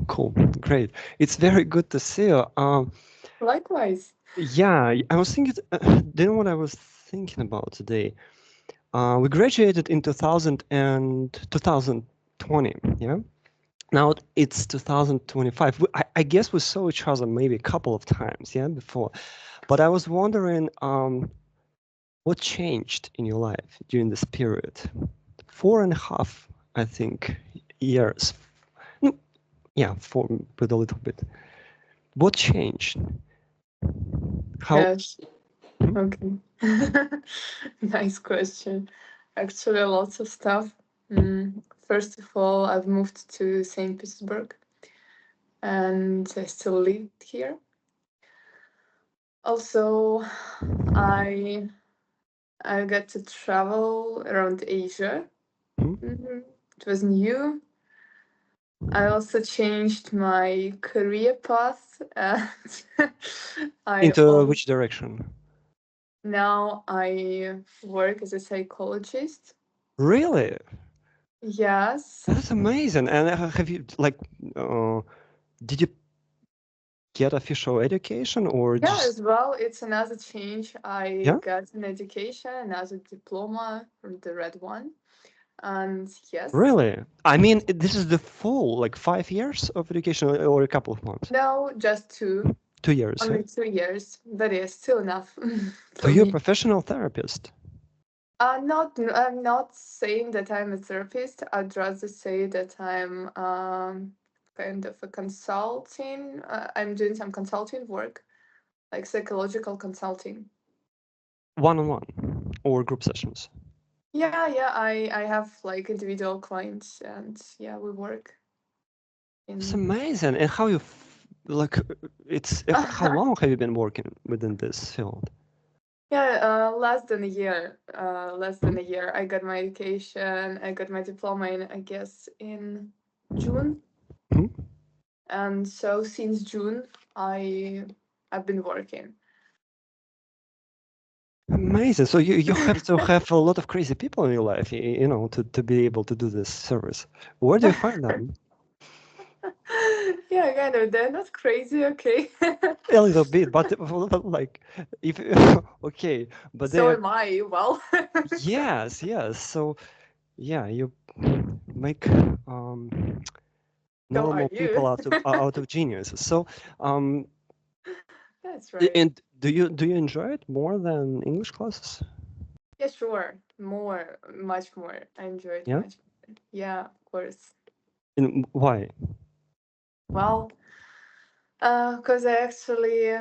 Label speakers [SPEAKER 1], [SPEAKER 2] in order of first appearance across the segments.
[SPEAKER 1] Cool. Great. It's very good to see you.
[SPEAKER 2] Likewise.
[SPEAKER 1] Yeah, I was thinking, do you know what I was thinking about today? We graduated in 2020, yeah? Now it's 2025. I guess we saw each other maybe a couple of times, yeah, before. But I was wondering, what changed in your life during this period? 4.5, I think, years. Yeah, four with a little bit. What changed? How?
[SPEAKER 2] Yes. Okay. Nice question. Actually, lots of stuff. First of all, I've moved to St. Petersburg and I still live here. Also, I got to travel around Asia. It was new. I also changed my career path. And
[SPEAKER 1] Into which direction?
[SPEAKER 2] Now I work as a psychologist.
[SPEAKER 1] Really?
[SPEAKER 2] Yes.
[SPEAKER 1] That's amazing. And have you did you get official education or
[SPEAKER 2] Yeah,
[SPEAKER 1] just...
[SPEAKER 2] as well. It's another change. I
[SPEAKER 1] Yeah?
[SPEAKER 2] got an education, another diploma, the red one. And yes.
[SPEAKER 1] Really? I mean, this is the full, like 5 years of education or a couple of months?
[SPEAKER 2] No, just 2.
[SPEAKER 1] 2 years.
[SPEAKER 2] Only 2 years. That is still enough.
[SPEAKER 1] So you're a professional therapist?
[SPEAKER 2] I'm not saying that I'm a therapist. I'd rather say that I'm kind of a consulting. I'm doing some consulting work, like psychological consulting.
[SPEAKER 1] One-on-one or group sessions?
[SPEAKER 2] Yeah. I have like individual clients, and yeah, we work.
[SPEAKER 1] It's amazing. And how you how long have you been working within this field?
[SPEAKER 2] Yeah, less than a year. I got my education. I got my diploma in, I guess, in June. And so since June, I've been working.
[SPEAKER 1] Amazing. So you have to have a lot of crazy people in your life, you know, to be able to do this service. Where do you find them?
[SPEAKER 2] Yeah, kind of. They're not crazy, okay?
[SPEAKER 1] A little bit, but like, if okay, but
[SPEAKER 2] so am I. Well,
[SPEAKER 1] yes. So yeah, you make normal people out of geniuses. So
[SPEAKER 2] that's right.
[SPEAKER 1] And do you enjoy it more than English classes?
[SPEAKER 2] Yeah, sure. Much more. I enjoy it much more. Yeah, of course.
[SPEAKER 1] And why?
[SPEAKER 2] Well, because I actually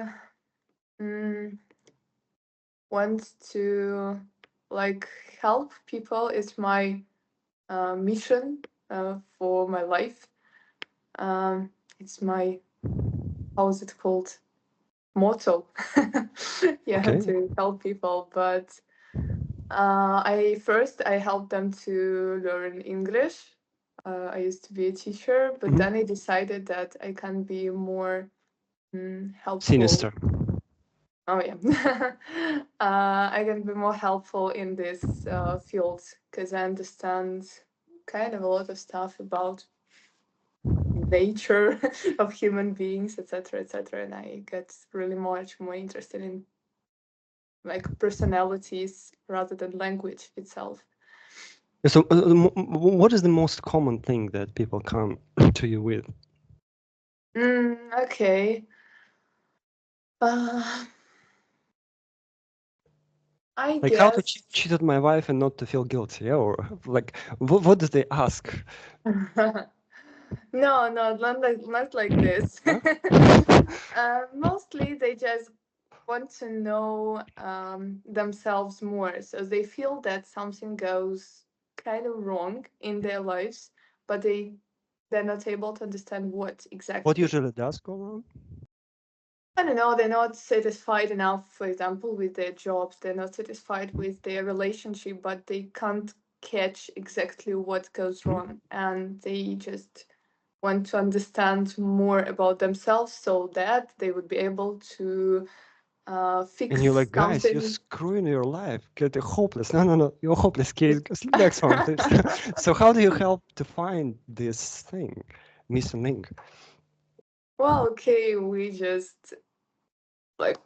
[SPEAKER 2] want to like help people. It's my mission for my life. It's my, how is it called? Motto. Yeah, to help people. But I helped them to learn English. I used to be a teacher, but then I decided that I can be more helpful.
[SPEAKER 1] Sinister.
[SPEAKER 2] Oh yeah. I can be more helpful in this field because I understand kind of a lot of stuff about nature of human beings, etc., and I get really much more interested in like personalities rather than language itself.
[SPEAKER 1] So what is the most common thing that people come to you with?
[SPEAKER 2] Okay. I
[SPEAKER 1] like
[SPEAKER 2] guess
[SPEAKER 1] how to cheat on my wife and not to feel guilty, or like what do they ask?
[SPEAKER 2] No, not like this. Mostly they just want to know themselves more. So they feel that something goes kind of wrong in their lives, but they're not able to understand what exactly.
[SPEAKER 1] What usually does go wrong?
[SPEAKER 2] I don't know, they're not satisfied enough, for example, with their jobs. They're not satisfied with their relationship, but they can't catch exactly what goes wrong. And they just want to understand more about themselves so that they would be able to fix.
[SPEAKER 1] And you're like, guys, you're screwing your life. Get hopeless. No, you're hopeless, Kate. Next one, please. So how do you help to find this thing? missing link?
[SPEAKER 2] Well, okay, we just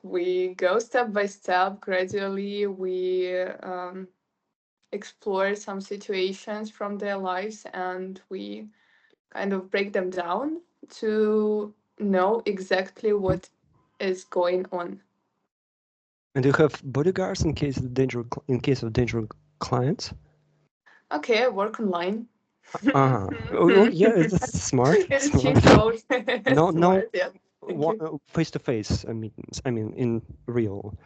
[SPEAKER 2] we go step by step gradually. We explore some situations from their lives, and we kind of break them down to know exactly what is going on.
[SPEAKER 1] And do you have bodyguards in case of dangerous clients?
[SPEAKER 2] Okay, I work online.
[SPEAKER 1] Oh, yeah, it's smart.
[SPEAKER 2] It's
[SPEAKER 1] Smart.
[SPEAKER 2] cheat code.
[SPEAKER 1] No,
[SPEAKER 2] Smart, yeah. Thank you.
[SPEAKER 1] face-to-face meetings. I mean, in real,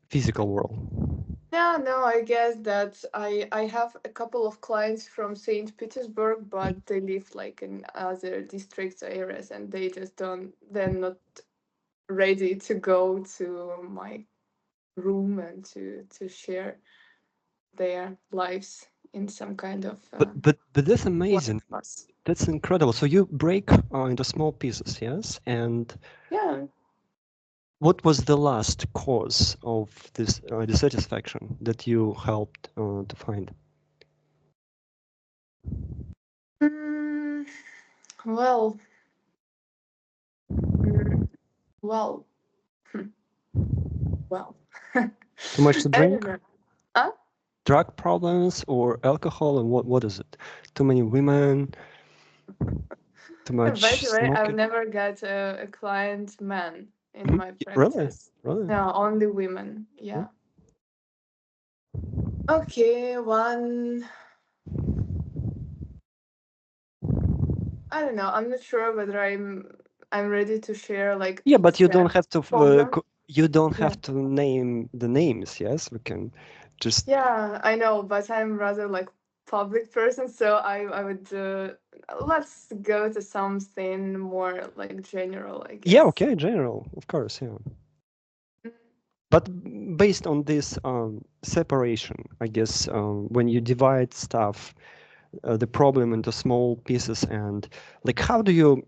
[SPEAKER 1] physical world.
[SPEAKER 2] Yeah, no, I guess that I have a couple of clients from St. Petersburg, but they live in other districts or areas, and they're not ready to go to my room and to share their lives in some kind of
[SPEAKER 1] But that's amazing.
[SPEAKER 2] class.
[SPEAKER 1] That's incredible. So you break into small pieces, yes? And
[SPEAKER 2] Yeah.
[SPEAKER 1] what was the last cause of this dissatisfaction that you helped to find?
[SPEAKER 2] Mm, well. Mm, well. Well.
[SPEAKER 1] Too much to
[SPEAKER 2] I don't
[SPEAKER 1] drink?
[SPEAKER 2] know. Huh?
[SPEAKER 1] Drug problems or alcohol? And what is it? Too many women? Too
[SPEAKER 2] By
[SPEAKER 1] much
[SPEAKER 2] the way, I've
[SPEAKER 1] smoking?
[SPEAKER 2] never got a client man in my
[SPEAKER 1] Really?
[SPEAKER 2] practice.
[SPEAKER 1] Really?
[SPEAKER 2] No, only women. Yeah. Okay, one. I don't know. I'm not sure whether I'm ready to share
[SPEAKER 1] Yeah, but you don't
[SPEAKER 2] exact
[SPEAKER 1] have to.
[SPEAKER 2] problem.
[SPEAKER 1] You don't
[SPEAKER 2] Yeah.
[SPEAKER 1] have to name the names. Yes, we can just.
[SPEAKER 2] Yeah, I know, but I'm rather public person, so I would let's go to something more general, I
[SPEAKER 1] Yeah.
[SPEAKER 2] guess.
[SPEAKER 1] Okay. General, of course. Yeah.
[SPEAKER 2] Mm.
[SPEAKER 1] But based on this separation, I guess when you divide stuff, the problem into small pieces, and how do you?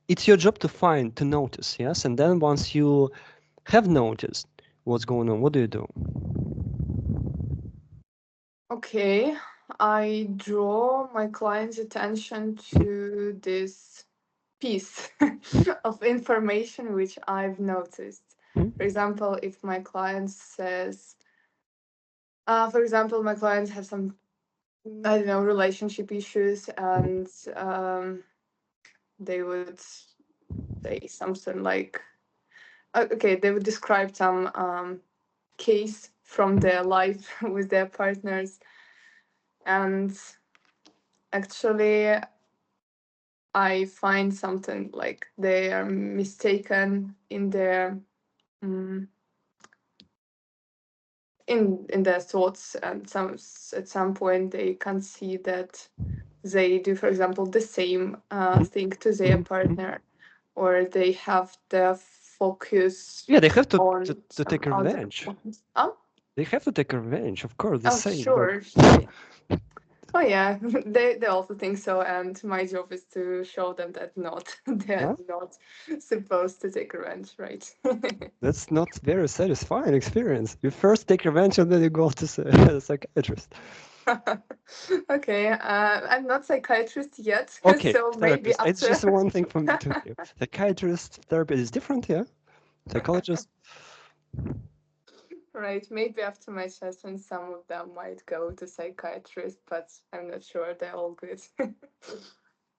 [SPEAKER 1] It's your job to notice, yes, and then once you have noticed what's going on, what do you do?
[SPEAKER 2] Okay, I draw my client's attention to this piece of information which I've noticed. For example, if my client says, for example, my clients have some, I don't know, relationship issues, and they would say something okay, they would describe some case from their life with their partners, and actually I find something they are mistaken in their in their thoughts, and at some point they can see that they do, for example, the same thing to their partner, or they have their focus
[SPEAKER 1] Yeah, they have to
[SPEAKER 2] on
[SPEAKER 1] take
[SPEAKER 2] some other
[SPEAKER 1] revenge.
[SPEAKER 2] points. Oh,
[SPEAKER 1] They have to take revenge, of course. The
[SPEAKER 2] oh,
[SPEAKER 1] same.
[SPEAKER 2] sure, sure. Oh yeah, they also think so, and my job is to show them that they're
[SPEAKER 1] Huh?
[SPEAKER 2] not supposed to take revenge, right?
[SPEAKER 1] That's not very satisfying experience. You first take revenge and then you go to a psychiatrist.
[SPEAKER 2] Okay, I'm not psychiatrist yet,
[SPEAKER 1] Okay,
[SPEAKER 2] so maybe
[SPEAKER 1] therapist. It's
[SPEAKER 2] after.
[SPEAKER 1] just one thing from between you. Psychiatrist, therapist is different, yeah? Psychologist.
[SPEAKER 2] Right, maybe after my session, some of them might go to psychiatrist, but I'm not sure they're all good.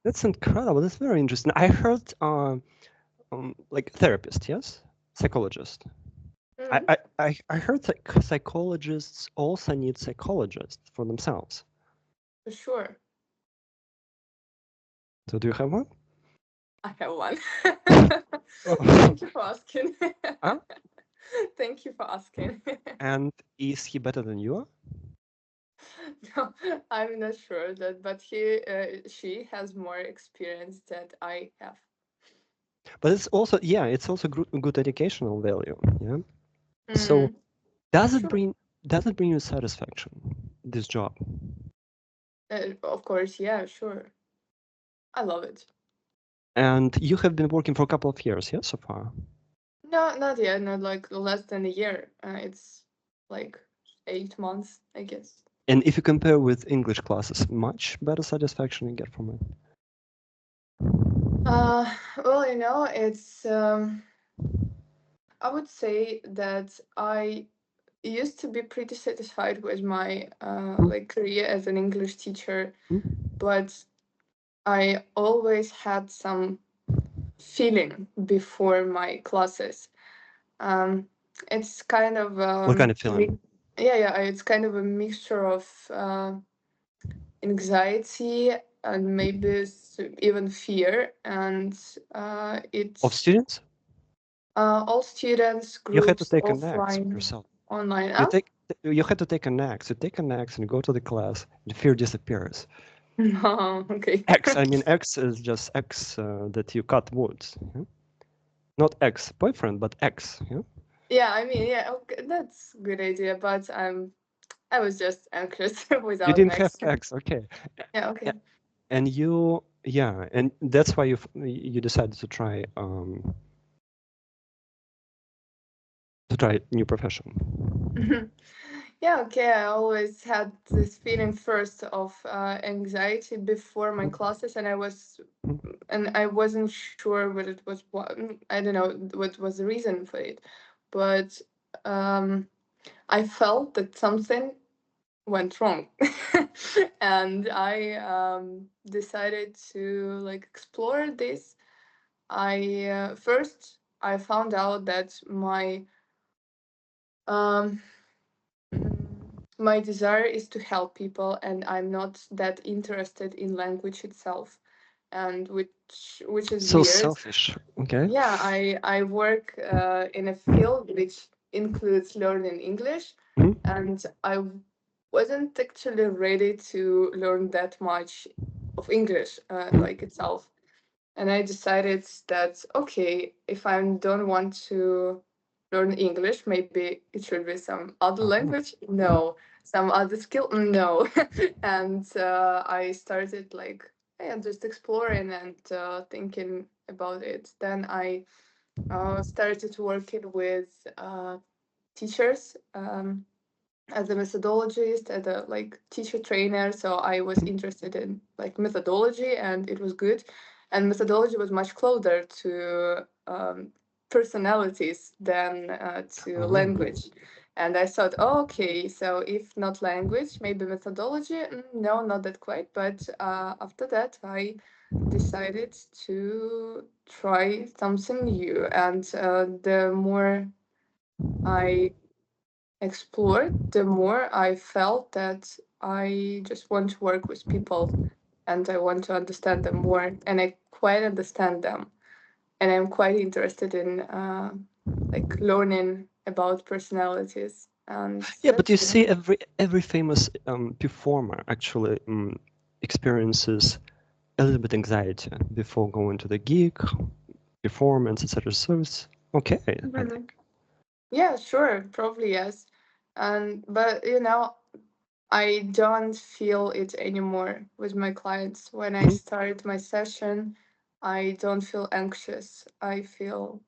[SPEAKER 1] That's incredible. That's very interesting. I heard therapist, yes? Psychologist.
[SPEAKER 2] Mm,
[SPEAKER 1] I heard that psychologists also need psychologists for themselves.
[SPEAKER 2] for sure.
[SPEAKER 1] So do you have one?
[SPEAKER 2] I have one.
[SPEAKER 1] Oh.
[SPEAKER 2] Thank you for asking.
[SPEAKER 1] Huh?
[SPEAKER 2] Thank you for asking.
[SPEAKER 1] And is he better than you are?
[SPEAKER 2] No, I'm not sure that, but she has more experience than I have.
[SPEAKER 1] But it's also, yeah, it's also good educational value. Yeah. So
[SPEAKER 2] Mm,
[SPEAKER 1] does it
[SPEAKER 2] sure.
[SPEAKER 1] bring you satisfaction, this job?
[SPEAKER 2] Of course, yeah, sure. I love it.
[SPEAKER 1] And you have been working for a couple of years, yeah, so far?
[SPEAKER 2] No, not yet. Not less than a year. It's 8 months, I guess.
[SPEAKER 1] And if you compare with English classes, much better satisfaction you get from it.
[SPEAKER 2] Well, it's I would say that I used to be pretty satisfied with my career as an English teacher, but I always had some feeling before my classes. It's kind of
[SPEAKER 1] What kind of feeling?
[SPEAKER 2] it's kind of a mixture of anxiety and maybe even fear, and it's
[SPEAKER 1] Of students?
[SPEAKER 2] all students,
[SPEAKER 1] You had to
[SPEAKER 2] groups,
[SPEAKER 1] take an axe
[SPEAKER 2] offline,
[SPEAKER 1] yourself.
[SPEAKER 2] online.
[SPEAKER 1] You had to take an axe. You take an axe and go to the class, and fear disappears.
[SPEAKER 2] No, okay.
[SPEAKER 1] X, I mean, X is just X that you cut wood. Yeah? Not ex-boyfriend, but X. Yeah?
[SPEAKER 2] Yeah, I mean, okay, that's a good idea, but I was just anxious
[SPEAKER 1] You
[SPEAKER 2] without
[SPEAKER 1] didn't
[SPEAKER 2] an
[SPEAKER 1] have
[SPEAKER 2] accent.
[SPEAKER 1] X, okay.
[SPEAKER 2] Yeah, okay.
[SPEAKER 1] And you, yeah, and that's why you decided to try new profession.
[SPEAKER 2] Yeah, okay. I always had this feeling first of anxiety before my classes, and I wasn't sure what it was. I don't know what was the reason for it, but I felt that something went wrong, and I decided to explore this. I first I found out that um, my desire is to help people, and I'm not that interested in language itself, and which is
[SPEAKER 1] So
[SPEAKER 2] weird.
[SPEAKER 1] selfish, okay?
[SPEAKER 2] Yeah, I work in a field which includes learning English,
[SPEAKER 1] Mhm.
[SPEAKER 2] and I wasn't actually ready to learn that much of English itself. And I decided that, okay, if I don't want to learn English, maybe it should be some other language. No, some other skill. No. And I started just exploring and thinking about it. Then I started working with teachers as a methodologist, as a teacher trainer. So I was interested in methodology, and it was good. And methodology was much closer to personalities than to language. And I thought, oh, okay, so if not language, maybe methodology. No, not that quite. But after that, I decided to try something new. And the more I explored, the more I felt that I just want to work with people, and I want to understand them more. And I quite understand them. And I'm quite interested in learning about personalities. And
[SPEAKER 1] Yeah, but you
[SPEAKER 2] that's
[SPEAKER 1] see, every famous performer actually experiences a little bit anxiety before going to the gig, performance, etc. So it's okay, I think.
[SPEAKER 2] Yeah, sure, probably yes. But I don't feel it anymore with my clients. When I start my session, I don't feel anxious. I feel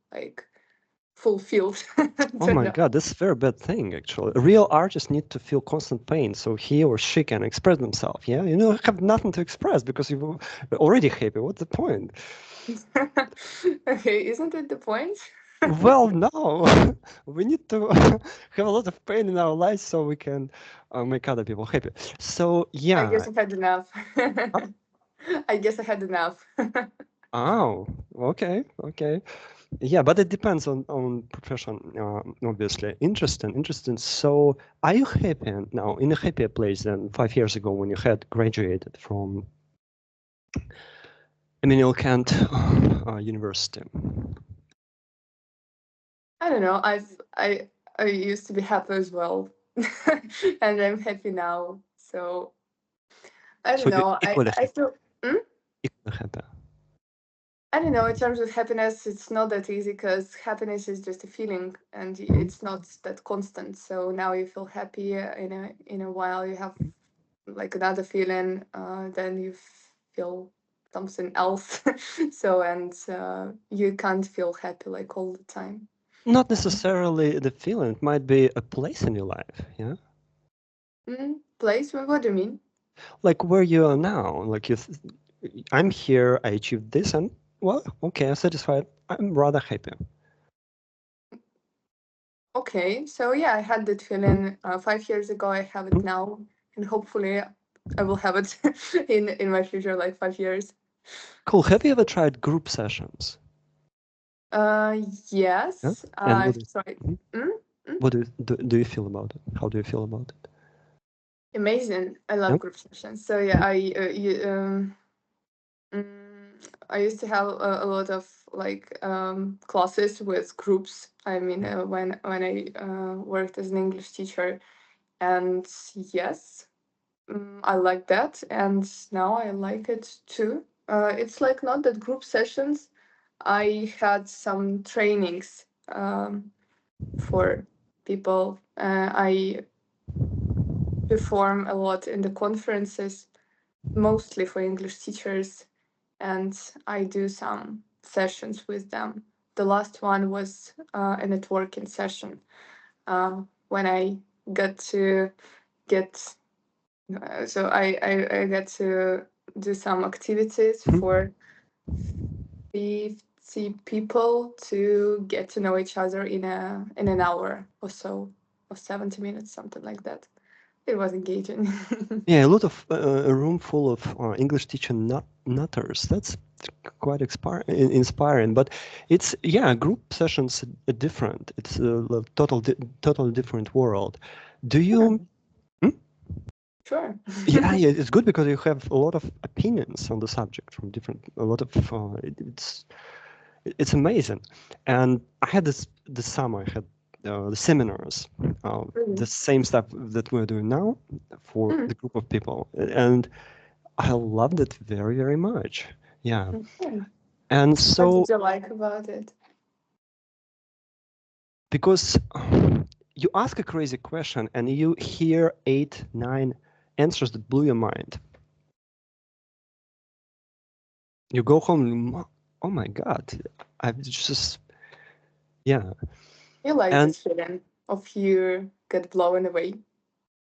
[SPEAKER 2] fulfilled.
[SPEAKER 1] Oh
[SPEAKER 2] Don't
[SPEAKER 1] my
[SPEAKER 2] know.
[SPEAKER 1] God, that's a very bad thing, actually. Real artists need to feel constant pain so he or she can express themselves, yeah? You don't have nothing to express because you're already happy. What's the point?
[SPEAKER 2] Okay, isn't it the point?
[SPEAKER 1] Well, no. We need to have a lot of pain in our lives so we can make other people happy. So,
[SPEAKER 2] I
[SPEAKER 1] yeah.
[SPEAKER 2] guess I had enough. I guess I had enough.
[SPEAKER 1] Oh, okay, okay. Yeah, but it depends on profession, obviously. Interesting. So, are you happy now, in a happier place than 5 years ago when you had graduated from Immanuel Kant University?
[SPEAKER 2] I don't know. I used to be happy as well, and I'm happy now. So I
[SPEAKER 1] So
[SPEAKER 2] don't
[SPEAKER 1] you're
[SPEAKER 2] know.
[SPEAKER 1] equally
[SPEAKER 2] I
[SPEAKER 1] happy.
[SPEAKER 2] feel.
[SPEAKER 1] Equally happy.
[SPEAKER 2] I don't know. In terms of happiness, it's not that easy because happiness is just a feeling, and it's not that constant. So now you feel happy. In a while, you have another feeling. Then you feel something else. So you can't feel happy all the time.
[SPEAKER 1] Not necessarily the feeling. It might be a place in your life, yeah?
[SPEAKER 2] place? What do you mean?
[SPEAKER 1] Like where you are now. Like I'm here, I achieved this, and well, okay, I'm satisfied. I'm rather happy.
[SPEAKER 2] Okay, so yeah, I had that feeling 5 years ago. I have it now, and hopefully, I will have it in my future, like 5 years.
[SPEAKER 1] Cool. Have you ever tried group sessions?
[SPEAKER 2] Yes,
[SPEAKER 1] Yeah? And
[SPEAKER 2] I've tried.
[SPEAKER 1] what do you feel about it? How do you feel about it?
[SPEAKER 2] Amazing. I love
[SPEAKER 1] Yeah?
[SPEAKER 2] group sessions. So yeah, I used to have a lot of like classes with groups. I mean, when I worked as an English teacher, and yes, I like that, and now I like it too. It's like not that group sessions. I had some trainings for people. I perform a lot in the conferences, mostly for English teachers, and I do some sessions with them. The last one was a networking session when I got to get. So I got to do some activities for 50 people to get to know each other in an hour or so, or 70 minutes, something like that. It was engaging.
[SPEAKER 1] Yeah, a lot of a room full of English teacher nutters. That's quite inspiring. But it's group sessions are different. It's a totally different world. Do you?
[SPEAKER 2] Sure.
[SPEAKER 1] Yeah, it's good because you have a lot of opinions on the subject from a lot of. It's amazing, and I had this summer. I had the seminars, the same stuff that we're doing now for the group of people, and I loved it very, very much. Yeah, and so
[SPEAKER 2] What did you like about it?
[SPEAKER 1] because you ask a crazy question and you hear 8, 9 answers that blew your mind. You go home, oh my God, I've just, yeah.
[SPEAKER 2] You like this feeling of you get blown away.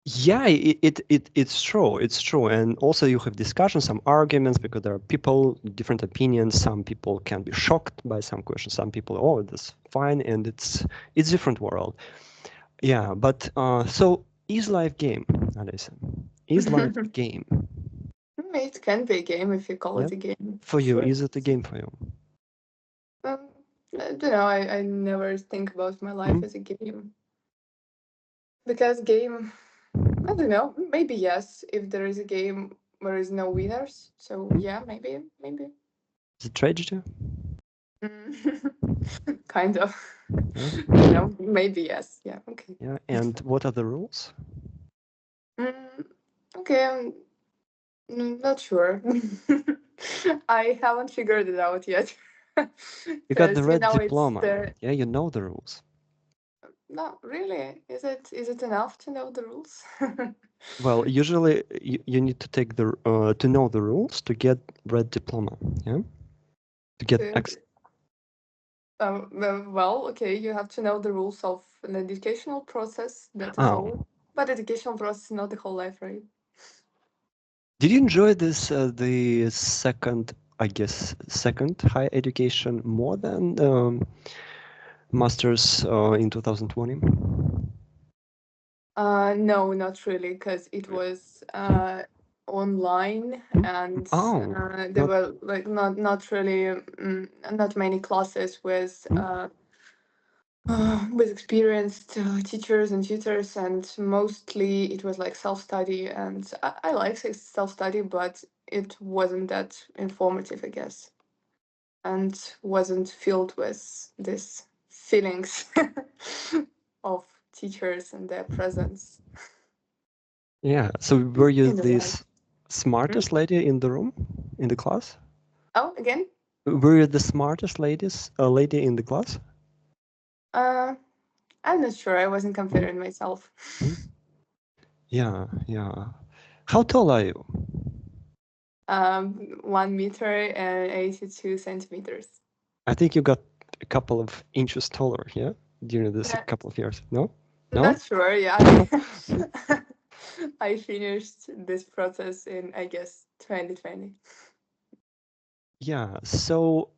[SPEAKER 1] Yeah, it's true. It's true. And also you have discussions, some arguments, because there are people, different opinions. Some people can be shocked by some questions. Some people, oh, that's fine. And it's different world. Yeah, but so is life game, Alisa? Is life a game?
[SPEAKER 2] It can be a game if you call it a game.
[SPEAKER 1] For you,
[SPEAKER 2] Sure.
[SPEAKER 1] is it a game for you?
[SPEAKER 2] I don't know. I never think about my life as a game. Because game, I don't know. Maybe yes, if there is a game where there is no winners. So yeah, maybe.
[SPEAKER 1] Is it tragedy?
[SPEAKER 2] Kind of. No, maybe yes. Yeah. Okay.
[SPEAKER 1] Yeah. And what are the rules?
[SPEAKER 2] Okay. I'm not sure. I haven't figured it out yet.
[SPEAKER 1] You got the red
[SPEAKER 2] it's
[SPEAKER 1] diploma. Yeah, you know the rules.
[SPEAKER 2] Not really. Is it enough to know the rules?
[SPEAKER 1] Well, usually you need to take to know the rules to get red diploma. Yeah, to get access.
[SPEAKER 2] Well, okay, you have to know the rules of an educational process. That is all. But educational process is not the whole life, right?
[SPEAKER 1] Did you enjoy this the second higher education more than masters in 2020?
[SPEAKER 2] No, not really, because it was online, and there were like not really not many classes with experienced teachers and tutors, and mostly it was like self-study, and I like self-study, but it wasn't that informative, I guess, and wasn't filled with these feelings of teachers and their presence.
[SPEAKER 1] Yeah. So were you the
[SPEAKER 2] life.
[SPEAKER 1] smartest lady in the room, in the class?
[SPEAKER 2] Oh, again?
[SPEAKER 1] Were you the smartest lady in the class?
[SPEAKER 2] I'm not sure. I wasn't comparing myself.
[SPEAKER 1] Yeah, yeah. How tall are you?
[SPEAKER 2] 1 meter and 82 centimeters.
[SPEAKER 1] I think you got a couple of inches taller, yeah, during this couple of years. No?
[SPEAKER 2] Not sure, yeah. I finished this process in, I guess, 2020.
[SPEAKER 1] Yeah. So